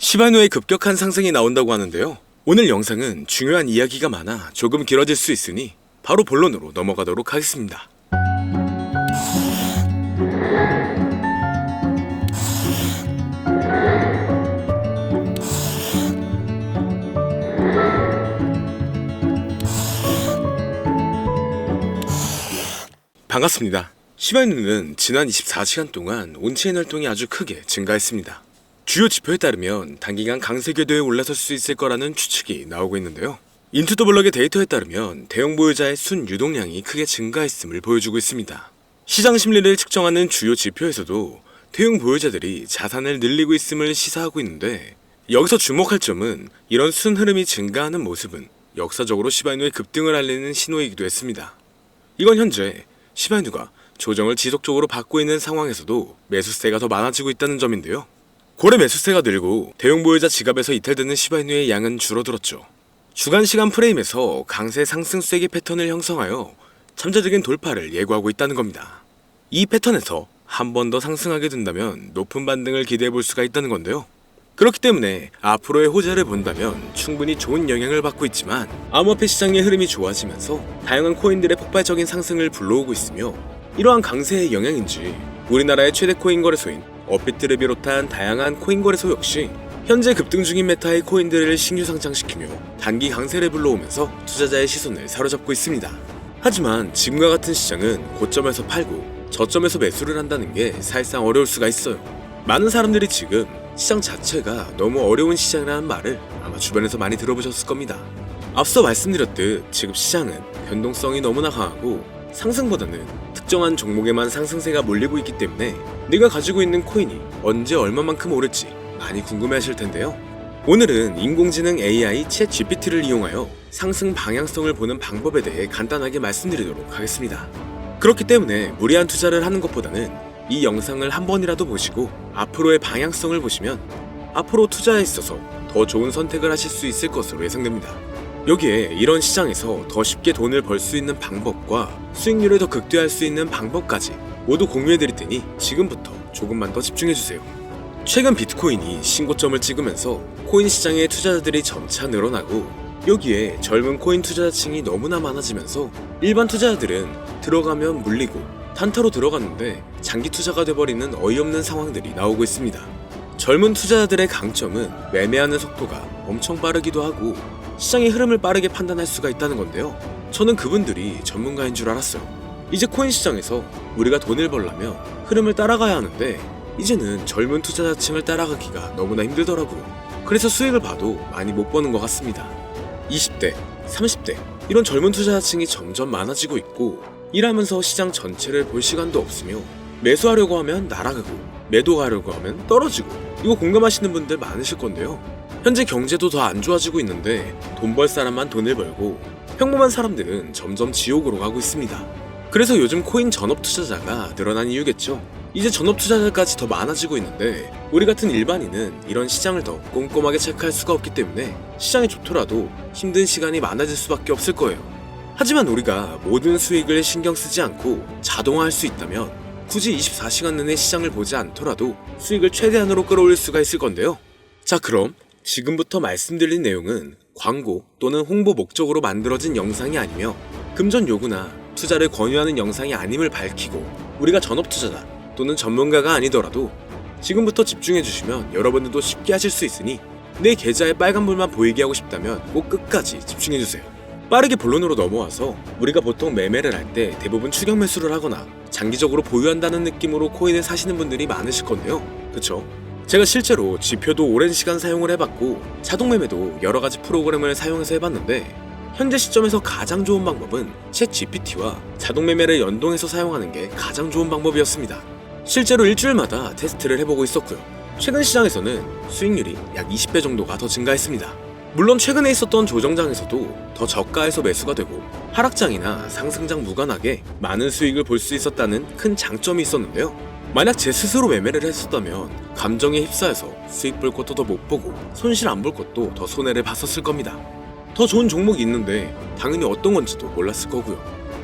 시바이누의 급격한 상승이 나온다고 하는데요. 오늘 영상은 중요한 이야기가 많아 조금 길어질 수 있으니 바로 본론으로 넘어가도록 하겠습니다. 반갑습니다. 시바이누는 지난 24시간 동안 온체인 활동이 아주 크게 증가했습니다. 주요 지표에 따르면 단기간 강세 궤도에 올라설 수 있을 거라는 추측이 나오고 있는데요. 인투더블럭의 데이터에 따르면 대형 보유자의 순 유동량이 크게 증가했음을 보여주고 있습니다. 시장 심리를 측정하는 주요 지표에서도 대형 보유자들이 자산을 늘리고 있음을 시사하고 있는데, 여기서 주목할 점은 이런 순 흐름이 증가하는 모습은 역사적으로 시바이누의 급등을 알리는 신호이기도 했습니다. 이건 현재 시바이누가 조정을 지속적으로 받고 있는 상황에서도 매수세가 더 많아지고 있다는 점인데요. 고래 매수세가 늘고 대형 보유자 지갑에서 이탈되는 시바이누의 양은 줄어들었죠. 주간 시간 프레임에서 강세 상승 쐐기 패턴을 형성하여 잠재적인 돌파를 예고하고 있다는 겁니다. 이 패턴에서 한 번 더 상승하게 된다면 높은 반등을 기대해 볼 수가 있다는 건데요. 그렇기 때문에 앞으로의 호재를 본다면 충분히 좋은 영향을 받고 있지만, 암호화폐 시장의 흐름이 좋아지면서 다양한 코인들의 폭발적인 상승을 불러오고 있으며, 이러한 강세의 영향인지 우리나라의 최대 코인 거래소인 업비트를 비롯한 다양한 코인 거래소 역시 현재 급등 중인 메타의 코인들을 신규 상장시키며 단기 강세를 불러오면서 투자자의 시선을 사로잡고 있습니다. 하지만 지금과 같은 시장은 고점에서 팔고 저점에서 매수를 한다는 게 사실상 어려울 수가 있어요. 많은 사람들이 지금 시장 자체가 너무 어려운 시장이라는 말을 아마 주변에서 많이 들어보셨을 겁니다. 앞서 말씀드렸듯 지금 시장은 변동성이 너무나 강하고 상승보다는 특정한 종목에만 상승세가 몰리고 있기 때문에 내가 가지고 있는 코인이 언제 얼마만큼 오를지 많이 궁금해하실 텐데요. 오늘은 인공지능 AI 챗 GPT를 이용하여 상승 방향성을 보는 방법에 대해 간단하게 말씀드리도록 하겠습니다. 그렇기 때문에 무리한 투자를 하는 것보다는 이 영상을 한 번이라도 보시고 앞으로의 방향성을 보시면 앞으로 투자에 있어서 더 좋은 선택을 하실 수 있을 것으로 예상됩니다. 여기에 이런 시장에서 더 쉽게 돈을 벌 수 있는 방법과 수익률을 더 극대화할 수 있는 방법까지 모두 공유해드릴 테니 지금부터 조금만 더 집중해주세요. 최근 비트코인이 신고점을 찍으면서 코인 시장의 투자자들이 점차 늘어나고, 여기에 젊은 코인 투자자층이 너무나 많아지면서 일반 투자자들은 들어가면 물리고 단타로 들어갔는데 장기 투자가 돼버리는 어이없는 상황들이 나오고 있습니다. 젊은 투자자들의 강점은 매매하는 속도가 엄청 빠르기도 하고 시장의 흐름을 빠르게 판단할 수가 있다는 건데요. 저는 그분들이 전문가인 줄 알았어요. 이제 코인 시장에서 우리가 돈을 벌려면 흐름을 따라가야 하는데 이제는 젊은 투자자층을 따라가기가 너무나 힘들더라고요. 그래서 수익을 봐도 많이 못 버는 것 같습니다. 20대, 30대 이런 젊은 투자자층이 점점 많아지고 있고, 일하면서 시장 전체를 볼 시간도 없으며 매수하려고 하면 날아가고 매도하려고 하면 떨어지고, 이거 공감하시는 분들 많으실 건데요. 현재 경제도 더 안 좋아지고 있는데 돈 벌 사람만 돈을 벌고 평범한 사람들은 점점 지옥으로 가고 있습니다. 그래서 요즘 코인 전업 투자자가 늘어난 이유겠죠. 이제 전업 투자자까지 더 많아지고 있는데 우리 같은 일반인은 이런 시장을 더 꼼꼼하게 체크할 수가 없기 때문에 시장이 좋더라도 힘든 시간이 많아질 수밖에 없을 거예요. 하지만 우리가 모든 수익을 신경 쓰지 않고 자동화할 수 있다면 굳이 24시간 내내 시장을 보지 않더라도 수익을 최대한으로 끌어올릴 수가 있을 건데요. 자, 그럼 지금부터 말씀드린 내용은 광고 또는 홍보 목적으로 만들어진 영상이 아니며 금전 요구나 투자를 권유하는 영상이 아님을 밝히고, 우리가 전업 투자자 또는 전문가가 아니더라도 지금부터 집중해주시면 여러분들도 쉽게 하실 수 있으니 내 계좌에 빨간불만 보이게 하고 싶다면 꼭 끝까지 집중해주세요. 빠르게 본론으로 넘어와서, 우리가 보통 매매를 할 때 대부분 추격 매수를 하거나 장기적으로 보유한다는 느낌으로 코인을 사시는 분들이 많으실 건데요. 그쵸? 제가 실제로 지표도 오랜 시간 사용을 해봤고 자동 매매도 여러가지 프로그램을 사용해서 해봤는데, 현재 시점에서 가장 좋은 방법은 챗 GPT와 자동 매매를 연동해서 사용하는 게 가장 좋은 방법이었습니다. 실제로 일주일마다 테스트를 해보고 있었고요. 최근 시장에서는 수익률이 약 20배 정도가 더 증가했습니다. 물론 최근에 있었던 조정장에서도 더 저가에서 매수가 되고 하락장이나 상승장 무관하게 많은 수익을 볼 수 있었다는 큰 장점이 있었는데요. 만약 제 스스로 매매를 했었다면 감정에 휩싸여서 수익 볼 것도 더 못 보고 손실 안 볼 것도 더 손해를 봤었을 겁니다. 더 좋은 종목이 있는데 당연히 어떤 건지도 몰랐을 거고요.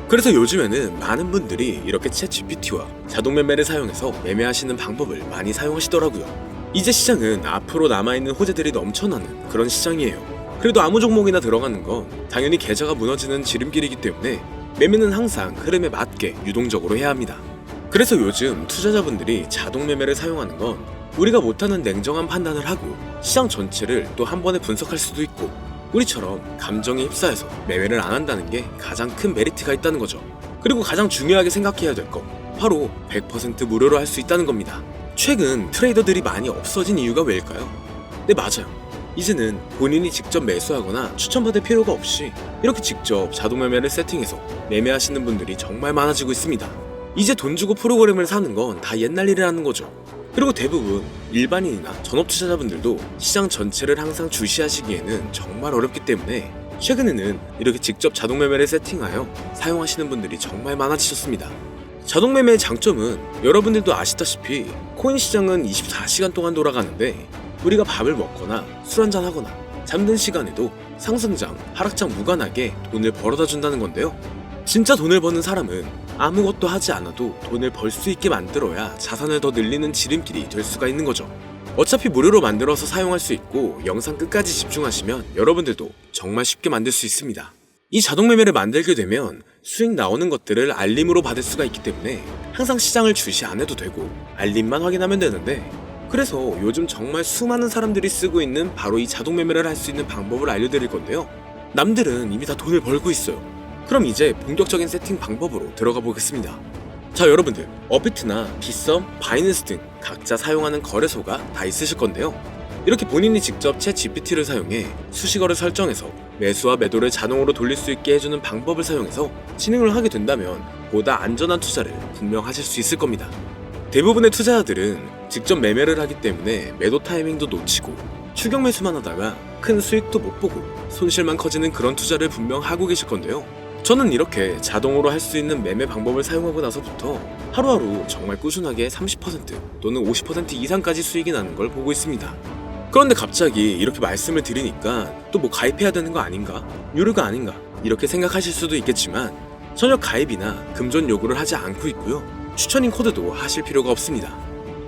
그래서 요즘에는 많은 분들이 이렇게 챗 GPT와 자동 매매를 사용해서 매매하시는 방법을 많이 사용하시더라고요. 이제 시장은 앞으로 남아있는 호재들이 넘쳐나는 그런 시장이에요. 그래도 아무 종목이나 들어가는 건 당연히 계좌가 무너지는 지름길이기 때문에 매매는 항상 흐름에 맞게 유동적으로 해야 합니다. 그래서 요즘 투자자분들이 자동 매매를 사용하는 건 우리가 못하는 냉정한 판단을 하고 시장 전체를 또 한 번에 분석할 수도 있고, 우리처럼 감정에 휩싸여서 매매를 안 한다는 게 가장 큰 메리트가 있다는 거죠. 그리고 가장 중요하게 생각해야 될 건 바로 100% 무료로 할 수 있다는 겁니다. 최근 트레이더들이 많이 없어진 이유가 왜일까요? 네, 맞아요. 이제는 본인이 직접 매수하거나 추천받을 필요가 없이 이렇게 직접 자동 매매를 세팅해서 매매하시는 분들이 정말 많아지고 있습니다. 이제 돈 주고 프로그램을 사는 건 다 옛날 일이라는 거죠. 그리고 대부분 일반인이나 전업 투자자분들도 시장 전체를 항상 주시하시기에는 정말 어렵기 때문에 최근에는 이렇게 직접 자동 매매를 세팅하여 사용하시는 분들이 정말 많아지셨습니다. 자동 매매의 장점은 여러분들도 아시다시피 코인 시장은 24시간 동안 돌아가는데 우리가 밥을 먹거나 술 한잔 하거나 잠든 시간에도 상승장, 하락장 무관하게 돈을 벌어다 준다는 건데요. 진짜 돈을 버는 사람은 아무것도 하지 않아도 돈을 벌 수 있게 만들어야 자산을 더 늘리는 지름길이 될 수가 있는 거죠. 어차피 무료로 만들어서 사용할 수 있고 영상 끝까지 집중하시면 여러분들도 정말 쉽게 만들 수 있습니다. 이 자동 매매를 만들게 되면 수익 나오는 것들을 알림으로 받을 수가 있기 때문에 항상 시장을 주시 안 해도 되고 알림만 확인하면 되는데, 그래서 요즘 정말 수많은 사람들이 쓰고 있는 바로 이 자동 매매를 할 수 있는 방법을 알려드릴 건데요. 남들은 이미 다 돈을 벌고 있어요. 그럼 이제 본격적인 세팅 방법으로 들어가 보겠습니다. 자, 여러분들 업비트나 빗썸, 바이낸스 등 각자 사용하는 거래소가 다 있으실 건데요. 이렇게 본인이 직접 챗 GPT를 사용해 수식어를 설정해서 매수와 매도를 자동으로 돌릴 수 있게 해주는 방법을 사용해서 진행을 하게 된다면 보다 안전한 투자를 분명 하실 수 있을 겁니다. 대부분의 투자자들은 직접 매매를 하기 때문에 매도 타이밍도 놓치고 추격 매수만 하다가 큰 수익도 못 보고 손실만 커지는 그런 투자를 분명 하고 계실 건데요. 저는 이렇게 자동으로 할 수 있는 매매 방법을 사용하고 나서부터 하루하루 정말 꾸준하게 30% 또는 50% 이상까지 수익이 나는 걸 보고 있습니다. 그런데 갑자기 이렇게 말씀을 드리니까 또 뭐 가입해야 되는 거 아닌가? 유료가 아닌가? 이렇게 생각하실 수도 있겠지만 전혀 가입이나 금전 요구를 하지 않고 있고요. 추천인 코드도 하실 필요가 없습니다.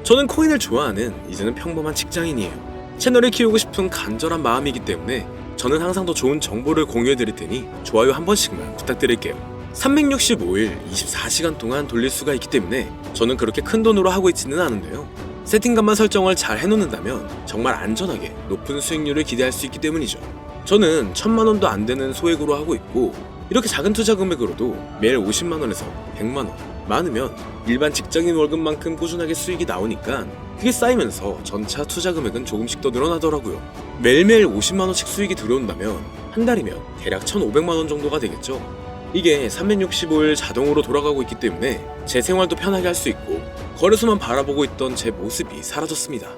저는 코인을 좋아하는 이제는 평범한 직장인이에요. 채널을 키우고 싶은 간절한 마음이기 때문에 저는 항상 더 좋은 정보를 공유해드릴 테니 좋아요 한 번씩만 부탁드릴게요. 365일 24시간 동안 돌릴 수가 있기 때문에 저는 그렇게 큰 돈으로 하고 있지는 않은데요. 세팅값만 설정을 잘 해놓는다면 정말 안전하게 높은 수익률을 기대할 수 있기 때문이죠. 저는 1000만원도 안 되는 소액으로 하고 있고 이렇게 작은 투자 금액으로도 매일 50만원에서 100만원, 많으면 일반 직장인 월급만큼 꾸준하게 수익이 나오니까 그게 쌓이면서 전차 투자 금액은 조금씩 더 늘어나더라고요. 매일매일 50만원씩 수익이 들어온다면 한 달이면 대략 1500만원 정도가 되겠죠. 이게 365일 자동으로 돌아가고 있기 때문에 제 생활도 편하게 할 수 있고 거래소만 바라보고 있던 제 모습이 사라졌습니다.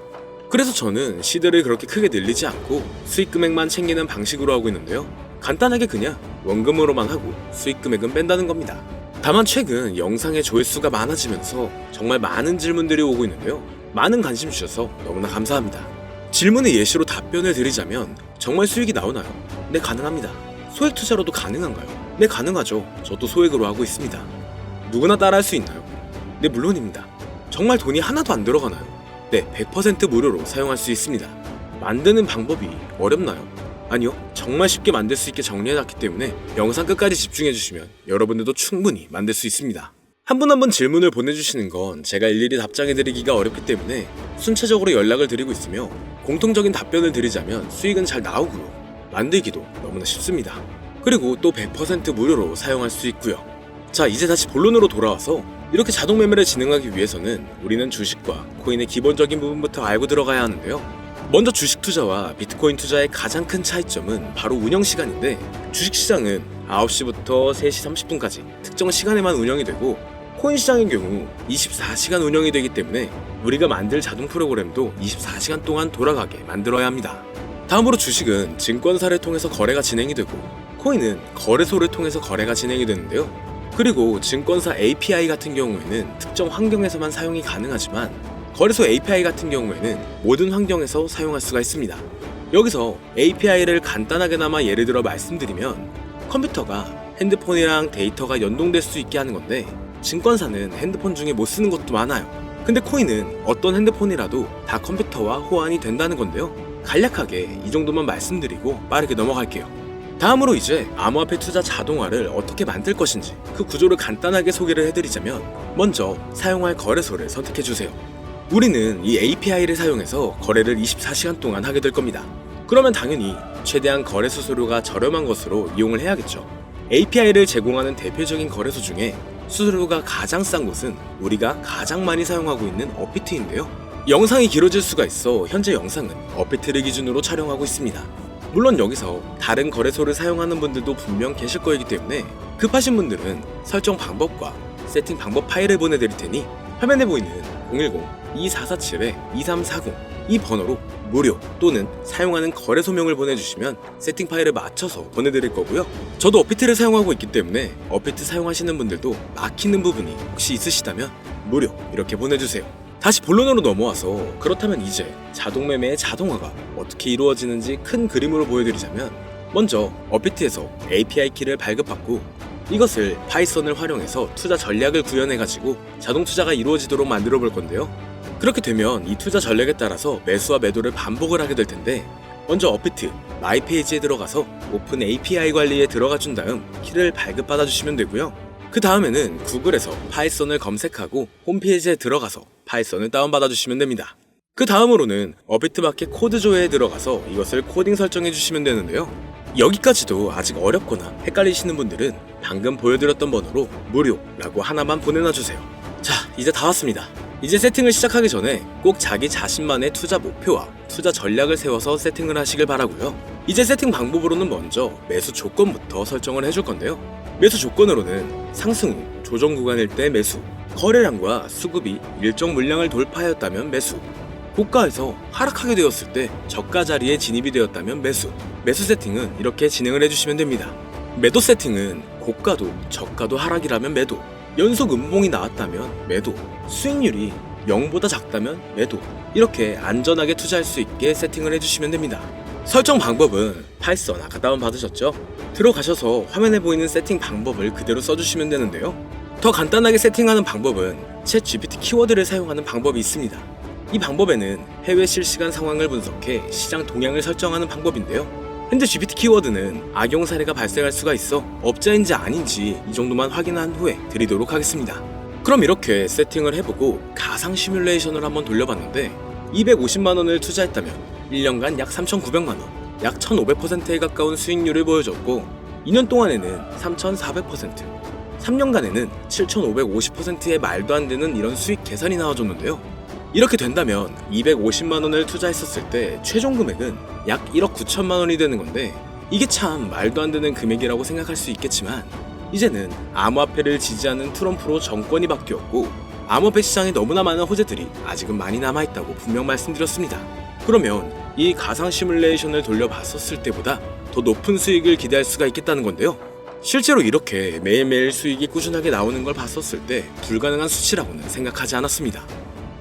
그래서 저는 시드를 그렇게 크게 늘리지 않고 수익 금액만 챙기는 방식으로 하고 있는데요. 간단하게 그냥 원금으로만 하고 수익 금액은 뺀다는 겁니다. 다만 최근 영상의 조회수가 많아지면서 정말 많은 질문들이 오고 있는데요. 많은 관심 주셔서 너무나 감사합니다. 질문의 예시로 답변을 드리자면 정말 수익이 나오나요? 네, 가능합니다. 소액 투자로도 가능한가요? 네, 가능하죠. 저도 소액으로 하고 있습니다. 누구나 따라할 수 있나요? 네, 물론입니다. 정말 돈이 하나도 안 들어가나요? 네, 100% 무료로 사용할 수 있습니다. 만드는 방법이 어렵나요? 아니요, 정말 쉽게 만들 수 있게 정리해놨기 때문에 영상 끝까지 집중해주시면 여러분들도 충분히 만들 수 있습니다. 한 분 한 분 질문을 보내주시는 건 제가 일일이 답장해드리기가 어렵기 때문에 순차적으로 연락을 드리고 있으며 공통적인 답변을 드리자면 수익은 잘 나오고요. 만들기도 너무나 쉽습니다. 그리고 또 100% 무료로 사용할 수 있고요. 자, 이제 다시 본론으로 돌아와서 이렇게 자동 매매를 진행하기 위해서는 우리는 주식과 코인의 기본적인 부분부터 알고 들어가야 하는데요. 먼저 주식 투자와 비트코인 투자의 가장 큰 차이점은 바로 운영 시간인데, 주식 시장은 9시부터 3시 30분까지 특정 시간에만 운영이 되고 코인 시장의 경우 24시간 운영이 되기 때문에 우리가 만들 자동 프로그램도 24시간 동안 돌아가게 만들어야 합니다. 다음으로 주식은 증권사를 통해서 거래가 진행이 되고 코인은 거래소를 통해서 거래가 진행이 되는데요. 그리고 증권사 API 같은 경우에는 특정 환경에서만 사용이 가능하지만 거래소 API 같은 경우에는 모든 환경에서 사용할 수가 있습니다. 여기서 API를 간단하게나마 예를 들어 말씀드리면 컴퓨터가 핸드폰이랑 데이터가 연동될 수 있게 하는 건데 증권사는 핸드폰 중에 못 쓰는 것도 많아요. 근데 코인은 어떤 핸드폰이라도 다 컴퓨터와 호환이 된다는 건데요. 간략하게 이 정도만 말씀드리고 빠르게 넘어갈게요. 다음으로 이제 암호화폐 투자 자동화를 어떻게 만들 것인지 그 구조를 간단하게 소개를 해드리자면, 먼저 사용할 거래소를 선택해주세요. 우리는 이 API를 사용해서 거래를 24시간 동안 하게 될 겁니다. 그러면 당연히 최대한 거래소 수수료가 저렴한 것으로 이용을 해야겠죠. API를 제공하는 대표적인 거래소 중에 수수료가 가장 싼 곳은 우리가 가장 많이 사용하고 있는 업비트인데요. 영상이 길어질 수가 있어 현재 영상은 업비트를 기준으로 촬영하고 있습니다. 물론 여기서 다른 거래소를 사용하는 분들도 분명 계실 거이기 때문에 급하신 분들은 설정 방법과 세팅 방법 파일을 보내드릴 테니 화면에 보이는 010-2447-2340 이 번호로 무료 또는 사용하는 거래소명을 보내주시면 세팅 파일을 맞춰서 보내드릴 거고요. 저도 업비트를 사용하고 있기 때문에 업비트 사용하시는 분들도 막히는 부분이 혹시 있으시다면 무료 이렇게 보내주세요. 다시 본론으로 넘어와서, 그렇다면 이제 자동매매의 자동화가 어떻게 이루어지는지 큰 그림으로 보여드리자면, 먼저 업비트에서 API 키를 발급받고 이것을 파이썬을 활용해서 투자 전략을 구현해가지고 자동 투자가 이루어지도록 만들어 볼 건데요. 그렇게 되면 이 투자 전략에 따라서 매수와 매도를 반복을 하게 될 텐데, 먼저 업비트 마이 페이지에 들어가서 오픈 API 관리에 들어가 준 다음 키를 발급받아 주시면 되고요. 그 다음에는 구글에서 파이썬을 검색하고 홈페이지에 들어가서 파이썬을 다운받아 주시면 됩니다. 그 다음으로는 업비트 마켓 코드 조회에 들어가서 이것을 코딩 설정해 주시면 되는데요. 여기까지도 아직 어렵거나 헷갈리시는 분들은 방금 보여드렸던 번호로 무료라고 하나만 보내놔 주세요. 자, 이제 다 왔습니다. 이제 세팅을 시작하기 전에 꼭 자기 자신만의 투자 목표와 투자 전략을 세워서 세팅을 하시길 바라고요. 이제 세팅 방법으로는 먼저 매수 조건부터 설정을 해줄 건데요. 매수 조건으로는 상승 후 조정 구간일 때 매수, 거래량과 수급이 일정 물량을 돌파하였다면 매수, 고가에서 하락하게 되었을 때 저가 자리에 진입이 되었다면 매수, 매수 세팅은 이렇게 진행을 해주시면 됩니다. 매도 세팅은 고가도 저가도 하락이라면 매도, 연속 음봉이 나왔다면 매도, 수익률이 0보다 작다면 매도, 이렇게 안전하게 투자할 수 있게 세팅을 해주시면 됩니다. 설정 방법은 파이썬 아까 다운받으셨죠? 들어가셔서 화면에 보이는 세팅 방법을 그대로 써주시면 되는데요. 더 간단하게 세팅하는 방법은 챗 GPT 키워드를 사용하는 방법이 있습니다. 이 방법에는 해외 실시간 상황을 분석해 시장 동향을 설정하는 방법인데요. 현재 GPT 키워드는 악용 사례가 발생할 수가 있어 업자인지 아닌지 이 정도만 확인한 후에 드리도록 하겠습니다. 그럼 이렇게 세팅을 해보고 가상 시뮬레이션을 한번 돌려봤는데, 250만원을 투자했다면 1년간 약 3,900만원, 약 1,500%에 가까운 수익률을 보여줬고, 2년 동안에는 3,400%, 3년간에는 7,550%의 말도 안 되는 이런 수익 계산이 나와줬는데요. 이렇게 된다면 250만원을 투자했었을 때 최종 금액은 약 1억 9천만원이 되는 건데, 이게 참 말도 안 되는 금액이라고 생각할 수 있겠지만, 이제는 암호화폐를 지지하는 트럼프로 정권이 바뀌었고 암호화폐 시장에 너무나 많은 호재들이 아직은 많이 남아있다고 분명 말씀드렸습니다. 그러면 이 가상 시뮬레이션을 돌려봤었을 때보다 더 높은 수익을 기대할 수가 있겠다는 건데요. 실제로 이렇게 매일매일 수익이 꾸준하게 나오는 걸 봤었을 때 불가능한 수치라고는 생각하지 않았습니다.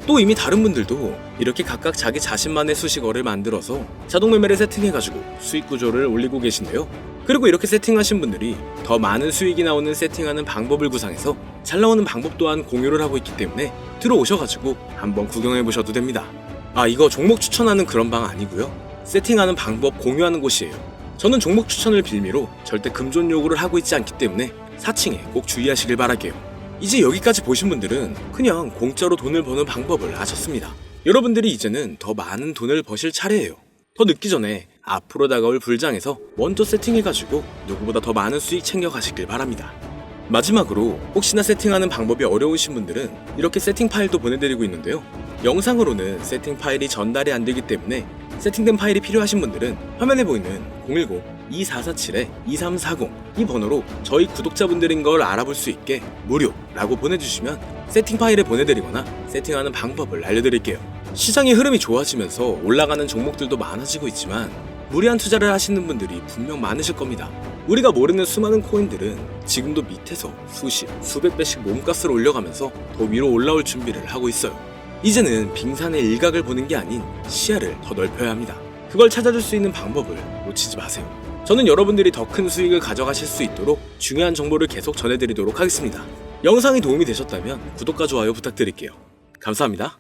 또 이미 다른 분들도 이렇게 각각 자기 자신만의 수식어를 만들어서 자동 매매를 세팅해가지고 수익 구조를 올리고 계신데요. 그리고 이렇게 세팅하신 분들이 더 많은 수익이 나오는 세팅하는 방법을 구상해서 잘 나오는 방법 또한 공유를 하고 있기 때문에 들어오셔가지고 한번 구경해보셔도 됩니다. 아, 이거 종목 추천하는 그런 방 아니고요. 세팅하는 방법 공유하는 곳이에요. 저는 종목 추천을 빌미로 절대 금전 요구를 하고 있지 않기 때문에 4층에 꼭 주의하시길 바랄게요. 이제 여기까지 보신 분들은 그냥 공짜로 돈을 버는 방법을 아셨습니다. 여러분들이 이제는 더 많은 돈을 버실 차례예요. 더 늦기 전에 앞으로 다가올 불장에서 먼저 세팅해가지고 누구보다 더 많은 수익 챙겨가시길 바랍니다. 마지막으로 혹시나 세팅하는 방법이 어려우신 분들은 이렇게 세팅 파일도 보내드리고 있는데요. 영상으로는 세팅 파일이 전달이 안 되기 때문에 세팅된 파일이 필요하신 분들은 화면에 보이는 010-2447-2340 이 번호로 저희 구독자분들인 걸 알아볼 수 있게 무료라고 보내주시면 세팅 파일을 보내드리거나 세팅하는 방법을 알려드릴게요. 시장의 흐름이 좋아지면서 올라가는 종목들도 많아지고 있지만 무리한 투자를 하시는 분들이 분명 많으실 겁니다. 우리가 모르는 수많은 코인들은 지금도 밑에서 수십, 수백 배씩 몸값을 올려가면서 더 위로 올라올 준비를 하고 있어요. 이제는 빙산의 일각을 보는 게 아닌 시야를 더 넓혀야 합니다. 그걸 찾아줄 수 있는 방법을 놓치지 마세요. 저는 여러분들이 더 큰 수익을 가져가실 수 있도록 중요한 정보를 계속 전해드리도록 하겠습니다. 영상이 도움이 되셨다면 구독과 좋아요 부탁드릴게요. 감사합니다.